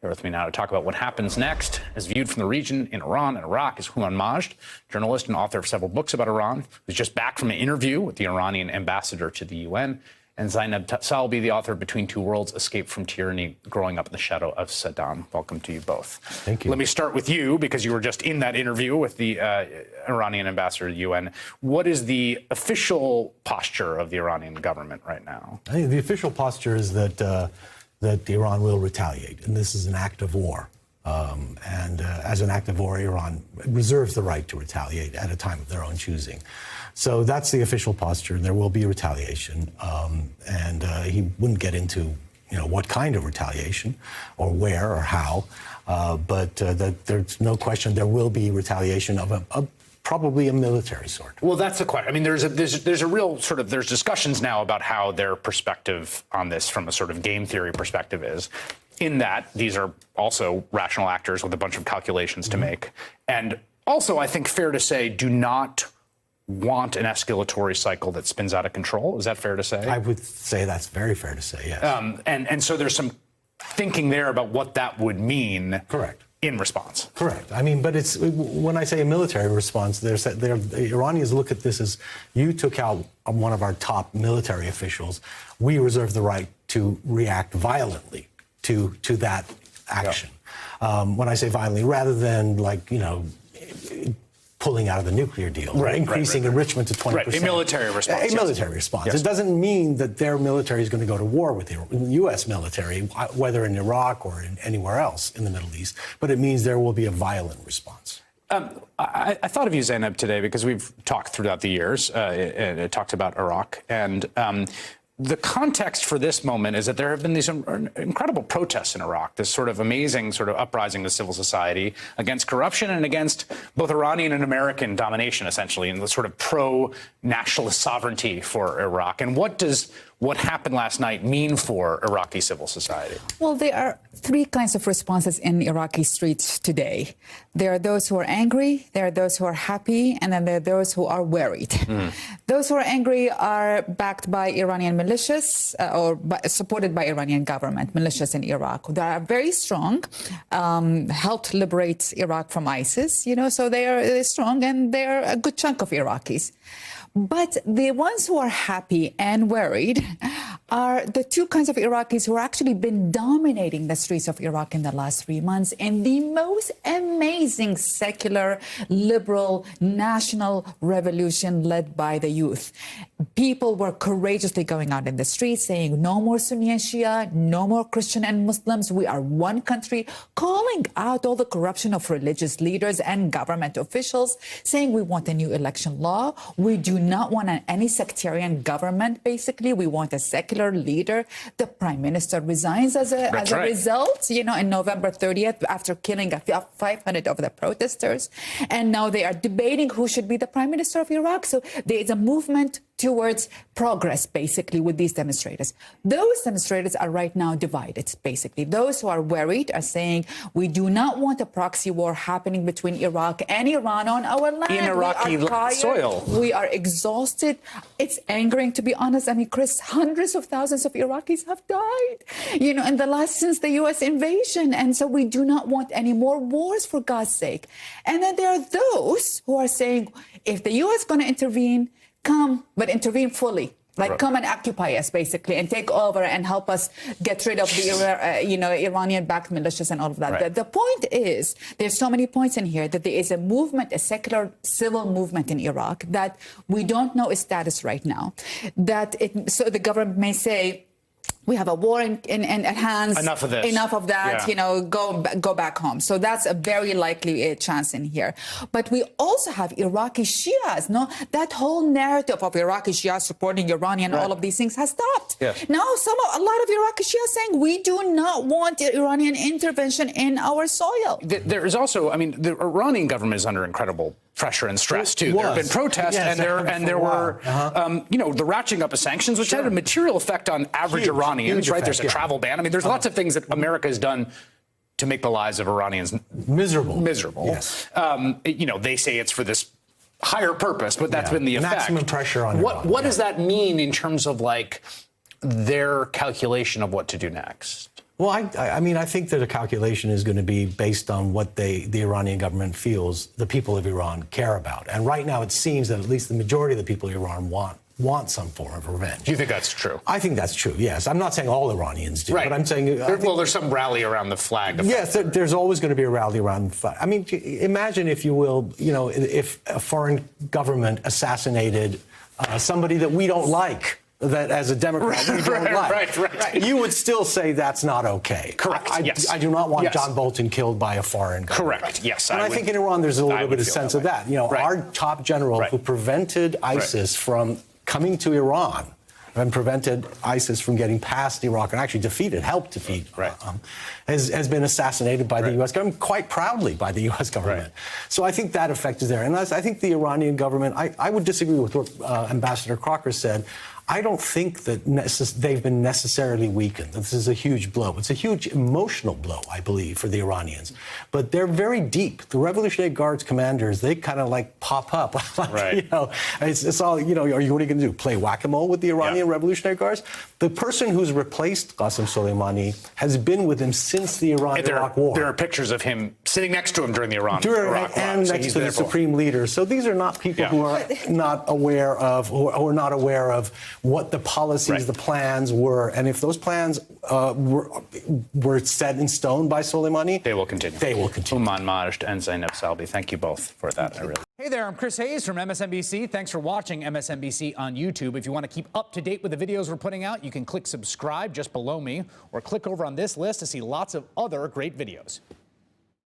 Here with me now to talk about what happens next, as viewed from the region in Iran and Iraq, is Houman Majd, journalist and author of several books about Iran, who's just back from an interview with the Iranian ambassador to the UN, and Zainab Salbi, the author of Between Two Worlds, Escape from Tyranny, Growing Up in the Shadow of Saddam. Welcome to you both. Thank you. Let me start with you, because you were just in that interview with the Iranian ambassador to the UN. What is the official posture of the Iranian government right now? I think the official posture is that Iran will retaliate, and this is an act of war. As an act of war, Iran reserves the right to retaliate at a time of their own choosing. So that's the official posture. There will be retaliation, he wouldn't get into, what kind of retaliation, or where, or how, but there's no question there will be retaliation of probably a military sort. Well, that's the question. I mean, there's a real sort of, there's discussions now about how their perspective on this from a sort of game theory perspective is, in that these are also rational actors with a bunch of calculations to make. And also, I think fair to say, do not want an escalatory cycle that spins out of control. Is that fair to say? I would say that's very fair to say, yes. And so there's some thinking there about what that would mean. Correct. In response. Correct. I mean, but it's, when I say a military response, the Iranians look at this as, you took out one of our top military officials. We reserve the right to react violently to that action. Yeah. When I say violently, rather than pulling out of the nuclear deal, right, increasing enrichment to 20%. Right, a military response. A military response. Yes. It doesn't mean that their military is going to go to war with the U.S. military, whether in Iraq or anywhere else in the Middle East, but it means there will be a violent response. I thought of you, Zainab, today because we've talked throughout the years and talked about Iraq, and the context for this moment is that there have been these incredible protests in Iraq, this sort of amazing sort of uprising of civil society against corruption and against both Iranian and American domination, essentially, and the sort of pro-nationalist sovereignty for Iraq. And what does what happened last night mean for Iraqi civil society? Well, there are three kinds of responses in Iraqi streets today. There are those who are angry, there are those who are happy, and then there are those who are worried. Those who are angry are backed by Iranian militias or supported by Iranian government, militias in Iraq. They are very strong, helped liberate Iraq from ISIS, so they are strong and they're a good chunk of Iraqis. But the ones who are happy and worried are the two kinds of Iraqis who have actually been dominating the streets of Iraq in the last 3 months in the most amazing secular, liberal, national revolution led by the youth. People were courageously going out in the streets saying no more Sunni and Shia, no more Christian and Muslims. We are one country, calling out all the corruption of religious leaders and government officials, saying we want a new election law. We do not want any sectarian government, basically. We want a secular leader. The prime minister resigns as a result, in November 30th, after killing 500 of the protesters. And now they are debating who should be the prime minister of Iraq. So there is a movement towards progress, basically, with these demonstrators. Those demonstrators are right now divided, basically. Those who are worried are saying, we do not want a proxy war happening between Iraq and Iran on our land. In Iraqi soil. We are exhausted. It's angering, to be honest. I mean, Chris, hundreds of thousands of Iraqis have died, in the last, since the U.S. invasion. And so we do not want any more wars, for God's sake. And then there are those who are saying, if the U.S. is going to intervene, come, but intervene fully. Come and occupy us, basically, and take over and help us get rid of the, Iranian-backed militias and all of that. Right. The point is, there's so many points in here that there is a movement, a secular civil movement in Iraq that we don't know its status right now. So the government may say, we have a war in hands. Enough of this. Enough of that. Yeah. Go back home. So that's a very likely chance in here. But we also have Iraqi Shias. No, that whole narrative of Iraqi Shias supporting Iran and all of these things has stopped. Yes. Now, a lot of Iraqi Shias saying we do not want Iranian intervention in our soil. There is also, the Iranian government is under incredible pressure and stress too. There have been protests, and there were, the ratcheting up of sanctions, which had a material effect on average Iranians. Right? There's a travel ban. There's lots of things that America has done to make the lives of Iranians miserable. Yes. They say it's for this higher purpose, but that's been the effect. Maximum pressure on Iran. What does that mean in terms of their calculation of what to do next? Well, I mean, I think that a calculation is going to be based on what the Iranian government feels the people of Iran care about. And right now, it seems that at least the majority of the people of Iran want some form of revenge. Do you think that's true? I think that's true, yes. I'm not saying all Iranians do, Right. but I'm saying... there's some rally around the flag. Yes, there's always going to be a rally around the flag. I mean, imagine, if you will, if a foreign government assassinated somebody that we don't like, that as a Democrat we don't like. Right. You would still say that's not okay. Correct, yes. I do not want Yes. John Bolton killed by a foreign government. Correct, yes. And I think in Iran there's a little bit of sense of that. Our top general who prevented ISIS from coming to Iran and prevented ISIS from getting past Iraq and actually helped defeat, has been assassinated by the U.S. government, quite proudly by the U.S. government. So I think that effect is there. And I think the Iranian government, I would disagree with what Ambassador Crocker said. I don't think that they've been necessarily weakened. This is a huge blow. It's a huge emotional blow, I believe, for the Iranians. But they're very deep. The Revolutionary Guard's commanders, they kind of like pop up. It's all, what are you going to do? Play whack-a-mole with the Iranian Revolutionary Guards? The person who's replaced Qasem Soleimani has been with him since the Iran-Iraq War. There are pictures of him sitting next to him during the Iraq War. And next to the supreme leader. So these are not people who are not aware of, who are not aware of what the policies, the plans were. And if those plans were set in stone by Soleimani, they will continue. They will continue. Umman Majd and Zainab Salbi, thank you both for that. Hey there, I'm Chris Hayes from MSNBC. Thanks for watching MSNBC on YouTube. If you want to keep up to date with the videos we're putting out, you can click subscribe just below me or click over on this list to see lots of other great videos.